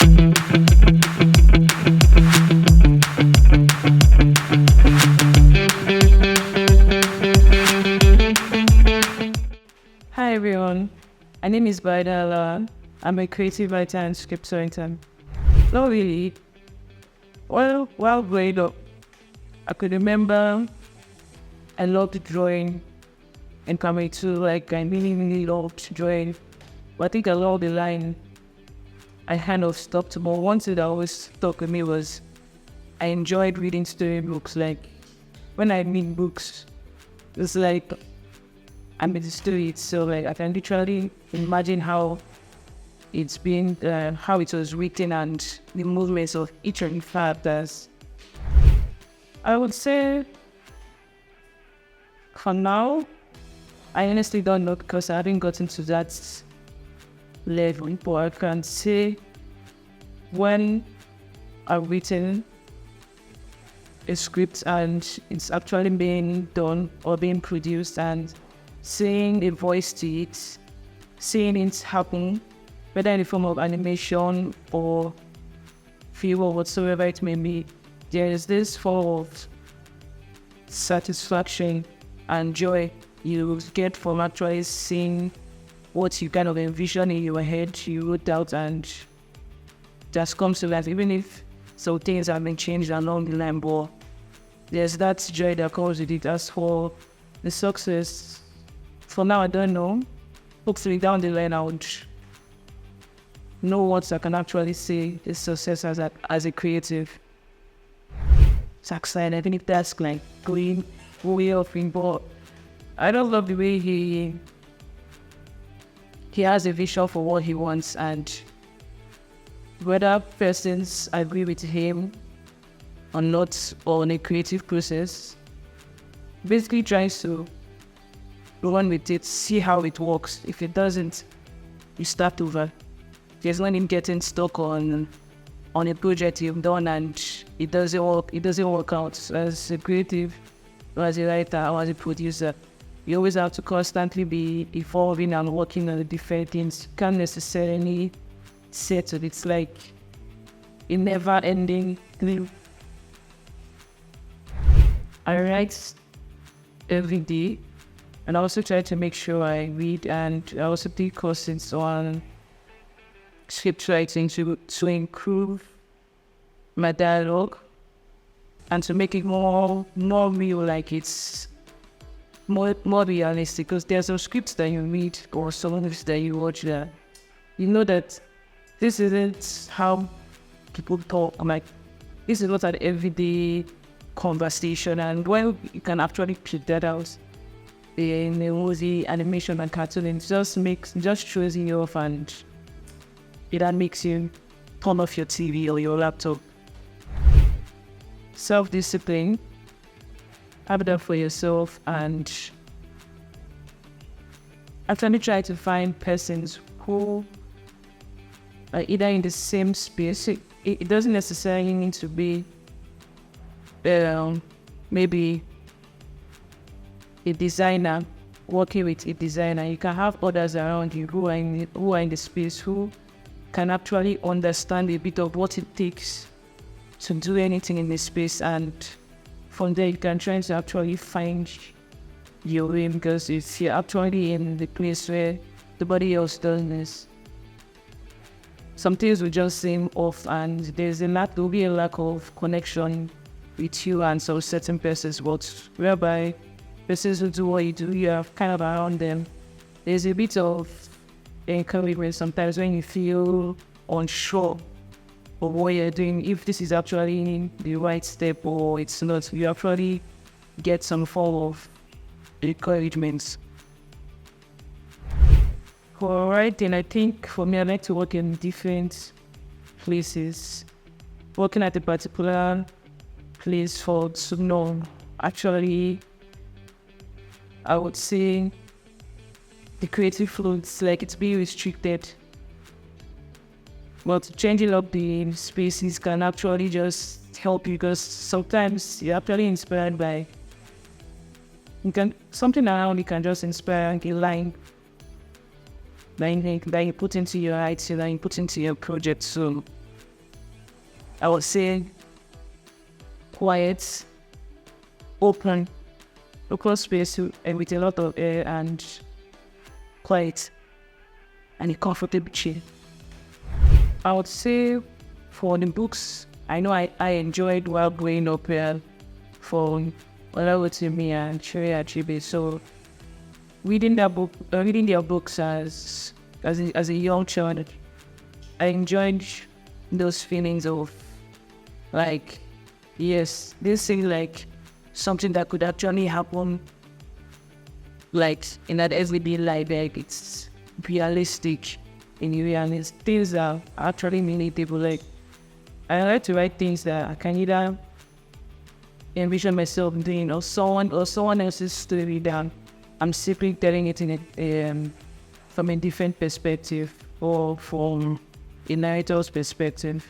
Hi everyone, my name is Barida Alawa. I'm a creative writer and script writer. Not really. Well, while growing up, I could remember I loved drawing in primary two. Like I really loved drawing. But I think along the line, I kind of stopped. But one thing that always stuck with me was I enjoyed reading storybooks. Like when I read books, it's like I'm in the story itself. Like I can literally imagine how it's been, how it was written, and the movements of each of the characters. I would say, for now, I honestly don't know because I haven't gotten to that level. But I can say when I've written a script and it's actually being done or being produced, and seeing a voice to it, seeing it happen, whether in the form of animation or film or whatsoever it may be, there is this form of satisfaction and joy you get from actually seeing what you kind of envision in your head, you wrote out, and just comes to life, even if some things have been changed along the line. But there's that joy that comes with it. As for the success, for now, I don't know. Hopefully down the line, I would know what I can actually say is success as a creative. It's exciting. I think that's like going way off in, but I don't love the way he has a vision for what he wants, and whether persons agree with him or not on a creative process, basically tries to run with it, see how it works. If it doesn't, you start over. There's no need getting stuck on a project you've done and it doesn't work out. As a creative, or as a writer, or as a producer, you always have to constantly be evolving and working on the different things. You can't necessarily settle. It's like a never-ending thing. I write every day, and I also try to make sure I read, and I also take courses on script writing to improve my dialogue and to make it more real, like it's more realistic. Because there's some scripts that you read or some movies that you watch that you know that this isn't how people talk. I'm like, this is not an everyday conversation, and when you can actually put that out in a movie, animation and cartoon, it just shows you off, and that makes you turn off your TV or your laptop. Self-discipline, have that for yourself, and actually try to find persons who are either in the same space. It doesn't necessarily need to be maybe a designer working with a designer. You can have others around you who are in the space, who can actually understand a bit of what it takes to do anything in this space, and from there you can try to actually find your way, because if you're actually in the place where nobody else does this, some things will just seem off, and there'll be a lack of connection with you and some certain persons, but whereby persons who do what you do, you are kind of around them. There's a bit of encouragement sometimes when you feel unsure of what you're doing, if this is actually the right step or it's not. You actually get some form of encouragement. For writing, I think for me, I like to work in different places. Working at a particular place for too long, actually, I would say the creative flow, it's like it's being restricted. But changing up the spaces can actually just help you, because sometimes you're actually inspired by something around you can just inspire a line that you put into your writing, that you put into your project. So I would say quiet, open space with a lot of air and quiet and a comfortable chair. I would say for the books, I know I enjoyed while growing up for Olawotimi and Chiri Achibe. So reading their books as a young child, I enjoyed those feelings of like, yes, this is like something that could actually happen, like in that everyday life, like it's realistic in reality. Things that are actually meaningful. Like I like to write things that I can either envision myself doing, or someone else's story that I'm simply telling it from a different perspective or from a narrator's perspective.